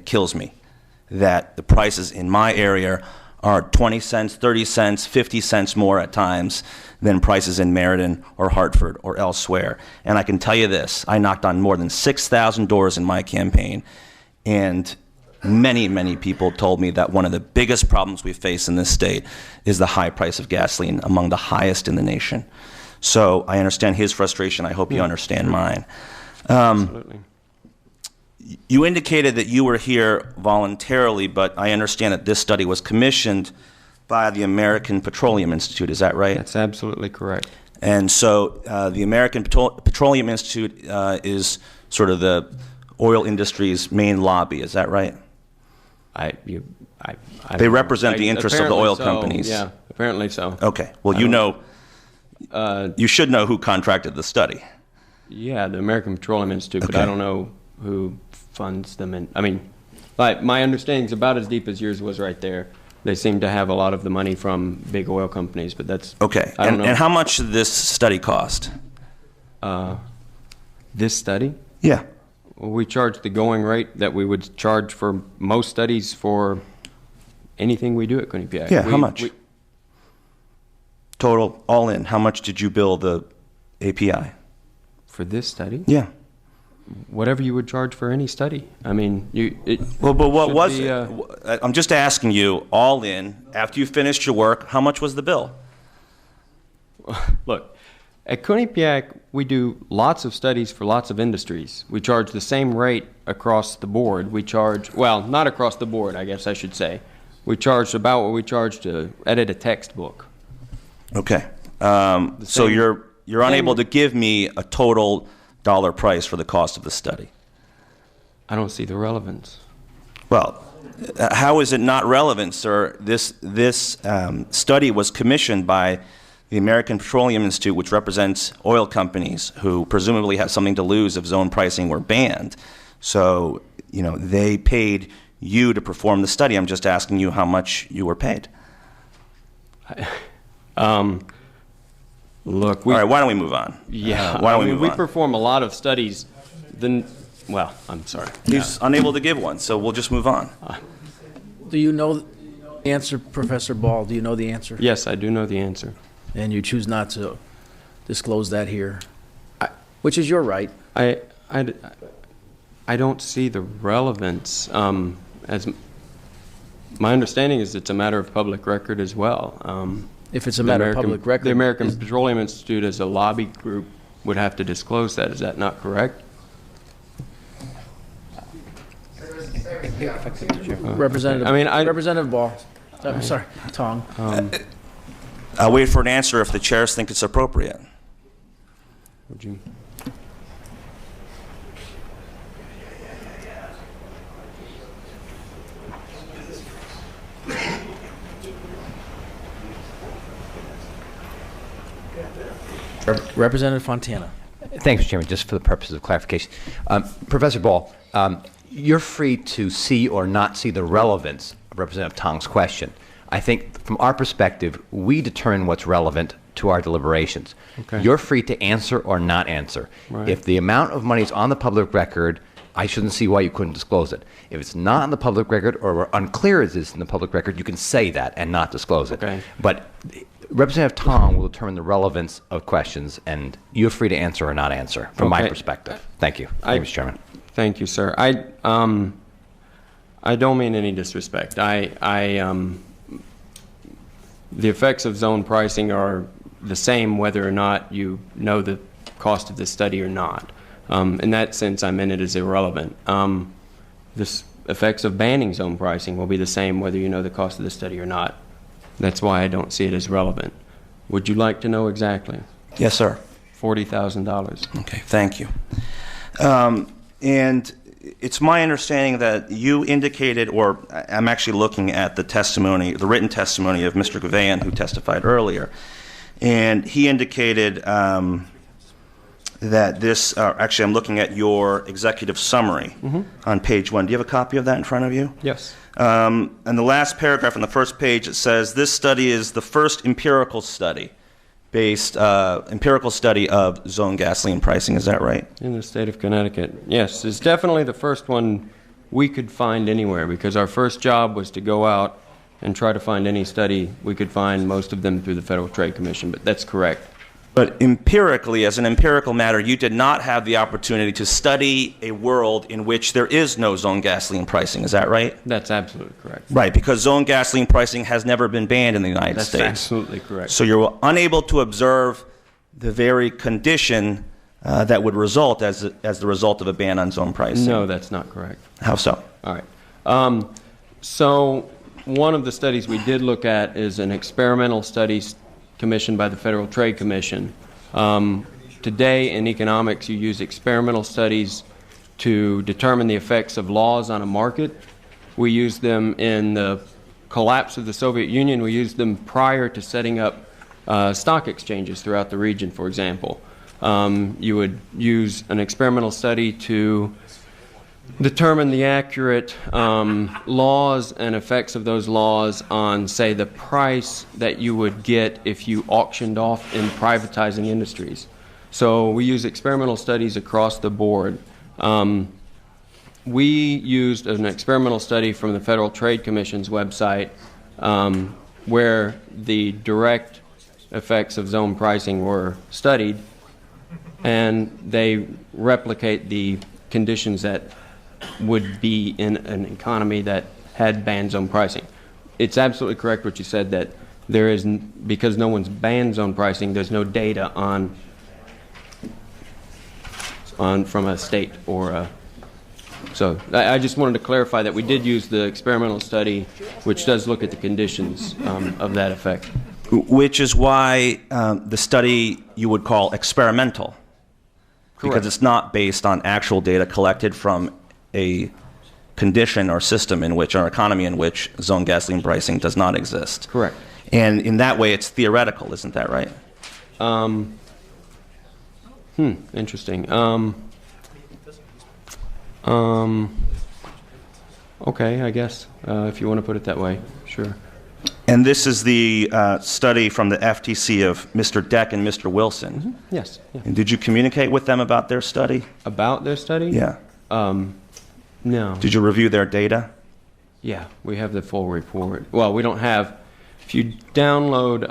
kills me that the prices in my area are 20 cents, 30 cents, 50 cents more at times than prices in Meriden or Hartford or elsewhere. And I can tell you this, I knocked on more than 6,000 doors in my campaign, and many, many people told me that one of the biggest problems we face in this state is the high price of gasoline, among the highest in the nation. So I understand his frustration. I hope you understand mine. Absolutely. You indicated that you were here voluntarily, but I understand that this study was commissioned by the American Petroleum Institute. Is that right? That's absolutely correct. And so the American Petroleum Institute is sort of the oil industry's main lobby. Is that right? They represent the interests of the oil companies. Yeah, apparently so. Okay. Well, you should know who contracted the study. Yeah, the American Petroleum Institute, Okay. but I don't know who funds them. And I mean, my understanding is about as deep as yours was right there. They seem to have a lot of the money from big oil companies, but that's Okay. I don't know. And how much did this study cost? This study? Yeah. Well, we charge the going rate that we would charge for most studies for anything we do at Quinnipiac. Yeah. How much? Total, all in. How much did you bill the API? For this study? Yeah. Whatever you would charge for any study. I mean, Well, but what should was be, it? I'm just asking you, all in, after you finished your work, how much was the bill? Look, at Quinnipiac, we do lots of studies for lots of industries. We charge the same rate across the board. We charge, well, not across the board, I guess I should say. We charge about what we charge to edit a textbook. Okay. So you're unable to give me a total dollar price for the cost of the study. I don't see the relevance. Well, how is it not relevant, sir? This study was commissioned by the American Petroleum Institute, which represents oil companies who presumably have something to lose if zone pricing were banned. So, they paid you to perform the study. I'm just asking you how much you were paid. Look, all right, why don't we move on? Yeah, why don't we move we on? perform a lot of studies. Well, I'm sorry. He's unable to give one, so we'll just move on. Do you know the answer, Professor Ball? Do you know the answer? Yes, I do know the answer. And you choose not to disclose that here, which is your right. I don't see the relevance. As my understanding is, it's a matter of public record as well. If it's a matter of public record. The American Petroleum Institute as a lobby group would have to disclose that. Is that not correct? Representative Ball. I'm sorry, Tong. I'll wait for an answer if the chairs think it's appropriate. Would you? Representative Fontana. Thanks, Mr. Chairman. Just for the purposes of clarification. Professor Ball, you're free to see or not see the relevance of Representative Tong's question. I think from our perspective, we determine what's relevant to our deliberations. Okay. You're free to answer or not answer. Right. If the amount of money is on the public record, I shouldn't see why you couldn't disclose it. If it's not on the public record or we're unclear as it's in the public record, you can say that and not disclose it. Okay. But Representative Tong will determine the relevance of questions, and you're free to answer or not answer from my Okay. perspective. Thank you. Thank you, Mr. Chairman. Thank you, sir. I don't mean any disrespect. The effects of zone pricing are the same whether or not you know the cost of the study or not. In that sense, I meant it as irrelevant. The effects of banning zone pricing will be the same whether you know the cost of the study or not. That's why I don't see it as relevant. Would you like to know exactly? Yes, sir. $40,000. Okay, thank you. And it's my understanding that you indicated, or I'm actually looking at the testimony, the written testimony of Mr. Gavayan, who testified earlier, and he indicated that this, actually I'm looking at your executive summary on page 1. Do you have a copy of that in front of you? Yes. And the last paragraph on the first page, it says, this study is the first empirical study of zone gasoline pricing. Is that right? In the state of Connecticut. Yes, it's definitely the first one we could find anywhere, because our first job was to go out and try to find any study we could find, most of them through the Federal Trade Commission. But that's correct. But empirically, as an empirical matter, you did not have the opportunity to study a world in which there is no zone gasoline pricing. Is that right? That's absolutely correct. Right, because zone gasoline pricing has never been banned in the United That's States. absolutely correct. So you're unable to observe the very condition that would result as the result of a ban on zone pricing. No, that's not correct. How so? All right. So one of the studies we did look at is an experimental study commissioned by the Federal Trade Commission. Today in economics, you use experimental studies to determine the effects of laws on a market. We used them in the collapse of the Soviet Union. We used them prior to setting up stock exchanges throughout the region, for example. You would use an experimental study to determine the accurate laws and effects of those laws on, say, the price that you would get if you auctioned off in privatizing industries. So we use experimental studies across the board. We used an experimental study from the Federal Trade Commission's website where the direct effects of zone pricing were studied, and they replicate the conditions that would be in an economy that had banned zone pricing. It's absolutely correct what you said, that there is, because no one's banned zone pricing, there's no data on from a state or a. So I just wanted to clarify that we did use the experimental study, which does look at the conditions of that effect. Which is why the study you would call experimental. Correct. Because it's not based on actual data collected from a condition or system in which, or economy in which, zone gasoline pricing does not exist. Correct. And in that way, it's theoretical, isn't that right? Interesting. Okay, I guess, if you want to put it that way, sure. And this is the study from the FTC of Mr. Deck and Mr. Wilson. Mm-hmm. Yes. Yeah. And did you communicate with them about their study? About their study? Yeah. No. Did you review their data? Yeah, we have the full report. Well, we don't have. If you download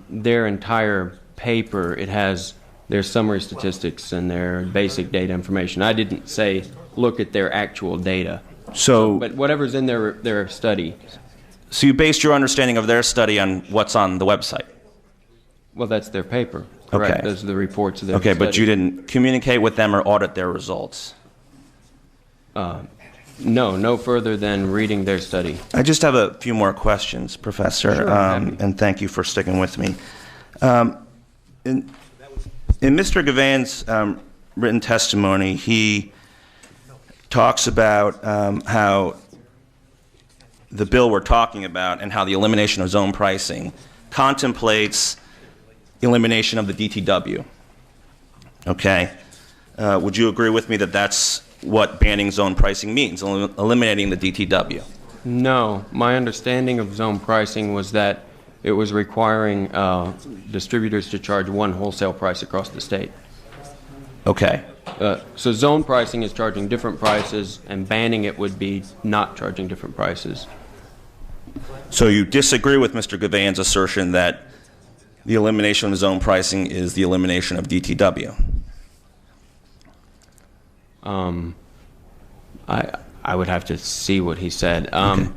their entire paper, it has their summary statistics and their basic data information. I didn't say look at their actual data. But whatever's in their study. So you based your understanding of their study on what's on the website? Well, that's their paper. Correct. Okay. Those are the reports of their study. Okay, but you didn't communicate with them or audit their results? No further than reading their study. I just have a few more questions, Professor, Sure, and thank you for sticking with me. In Mr. Gavan's written testimony, he talks about how the bill we're talking about and how the elimination of zone pricing contemplates elimination of the DTW. Okay? Would you agree with me that that's what banning zone pricing means, eliminating the DTW? No. My understanding of zone pricing was that it was requiring distributors to charge one wholesale price across the state. Okay. So zone pricing is charging different prices, and banning it would be not charging different prices. So you disagree with Mr. Gavan's assertion that the elimination of zone pricing is the elimination of DTW? I would have to see what he said. Okay.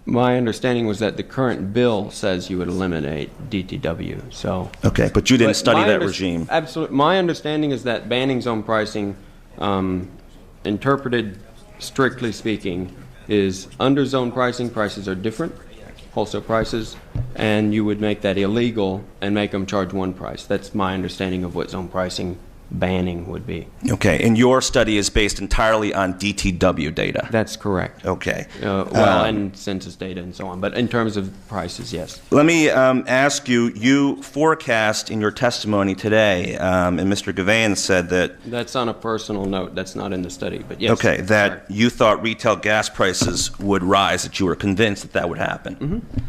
My understanding was that the current bill says you would eliminate DTW. So. Okay, but you didn't study that regime. Absolutely. My understanding is that banning zone pricing, interpreted strictly speaking, is under zone pricing, prices are different, wholesale prices, and you would make that illegal and make them charge one price. That's my understanding of what zone pricing banning would be. Okay, and your study is based entirely on DTW data? That's correct. Okay. And census data and so on, but in terms of prices, yes. Let me ask you, you forecast in your testimony today, and Mr. Gavan said that... That's on a personal note. That's not in the study, but yes. Okay, that correct. You thought retail gas prices would rise, that you were convinced that that would happen. Mm-hmm.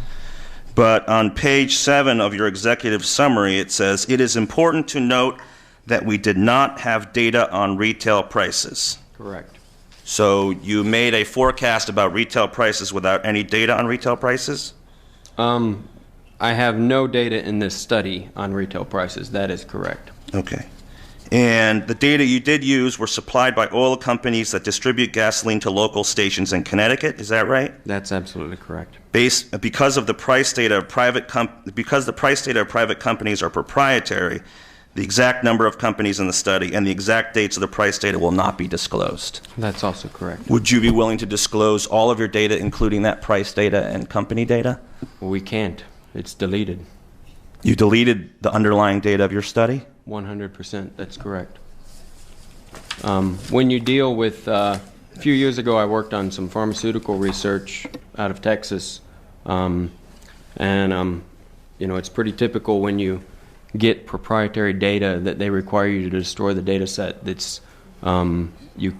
But on page 7 of your executive summary, it says, it is important to note that we did not have data on retail prices. Correct. So you made a forecast about retail prices without any data on retail prices? I have no data in this study on retail prices. That is correct. Okay. And the data you did use were supplied by oil companies that distribute gasoline to local stations in Connecticut. Is that right? That's absolutely correct. Because the price data of private companies are proprietary, the exact number of companies in the study and the exact dates of the price data will not be disclosed. That's also correct. Would you be willing to disclose all of your data, including that price data and company data? We can't. It's deleted. You deleted the underlying data of your study? 100%. That's correct. When you deal with, a few years ago I worked on some pharmaceutical research out of Texas, it's pretty typical when you get proprietary data that they require you to destroy the data set. That's you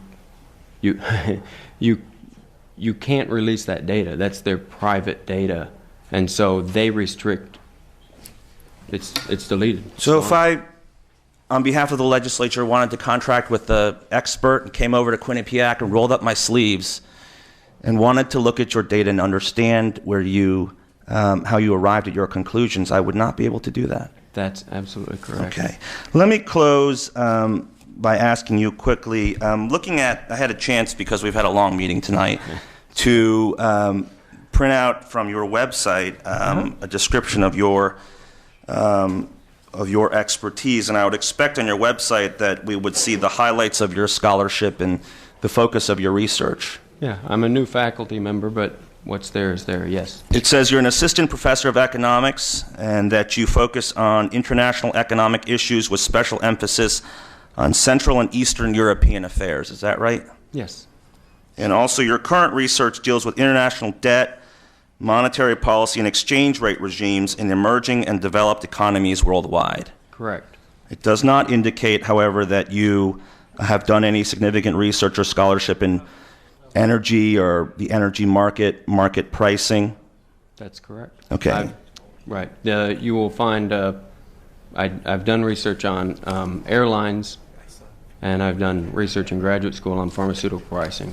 can't release that data. That's their private data, and so they restrict. It's deleted. So if I, on behalf of the legislature, wanted to contract with the expert and came over to Quinnipiac and rolled up my sleeves and wanted to look at your data and understand where you, how you arrived at your conclusions, I would not be able to do that. That's absolutely correct. Okay. Let me close by asking you quickly, I had a chance, because we've had a long meeting tonight, to print out from your website a description of your expertise, and I would expect on your website that we would see the highlights of your scholarship and the focus of your research. Yeah, I'm a new faculty member, but what's there is there, yes. It says you're an assistant professor of economics and that you focus on international economic issues with special emphasis on Central and Eastern European affairs. Is that right? Yes. And also your current research deals with international debt, monetary policy, and exchange rate regimes in emerging and developed economies worldwide. Correct. It does not indicate, however, that you have done any significant research or scholarship in energy or the energy market pricing. That's correct. Okay. Right. You will find I've done research on airlines, and I've done research in graduate school on pharmaceutical pricing.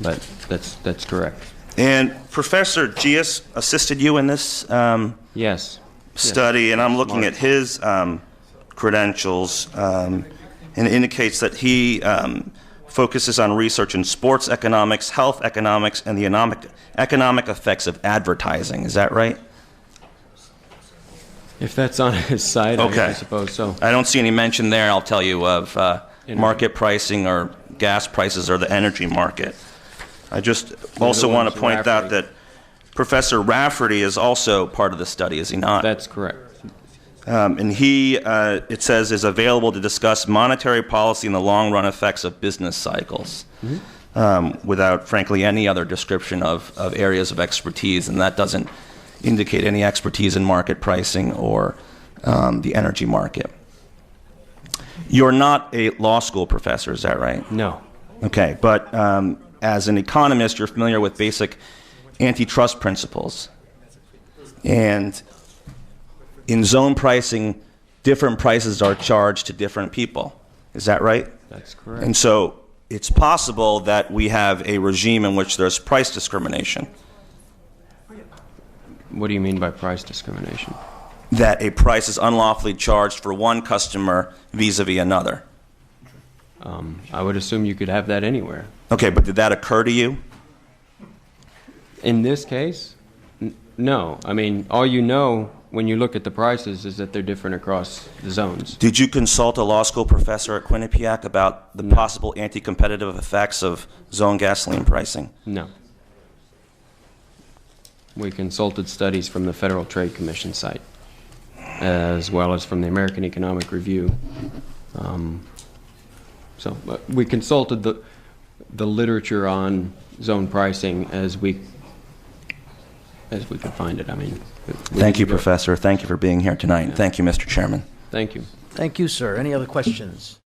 But that's correct. And Professor Gias assisted you in this Yes. study, and I'm looking at his credentials, and it indicates that he focuses on research in sports economics, health economics, and the economic effects of advertising. Is that right? If that's on his site, Okay. I suppose so. I don't see any mention there, I'll tell you, of market pricing or gas prices or the energy market. I just also want to point out that Professor Rafferty is also part of the study, is he not? That's correct. And he, it says, is available to discuss monetary policy and the long-run effects of business cycles, without, frankly, any other description of areas of expertise, and that doesn't indicate any expertise in market pricing or the energy market. You're not a law school professor, is that right? No. Okay, but as an economist, you're familiar with basic antitrust principles. And in zone pricing, different prices are charged to different people. Is that right? That's correct. And so it's possible that we have a regime in which there's price discrimination. What do you mean by price discrimination? That a price is unlawfully charged for one customer vis-a-vis another. I would assume you could have that anywhere. Okay, but did that occur to you? In this case, no. I mean, all you know when you look at the prices is that they're different across the zones. Did you consult a law school professor at Quinnipiac about the possible anti-competitive effects of zone gasoline pricing? No. We consulted studies from the Federal Trade Commission site, as well as from the American Economic Review. So we consulted the literature on zone pricing as we could find it. I mean, thank you, Professor. Thank you for being here tonight. Yeah. Thank you, Mr. Chairman. Thank you. Thank you, sir. Any other questions?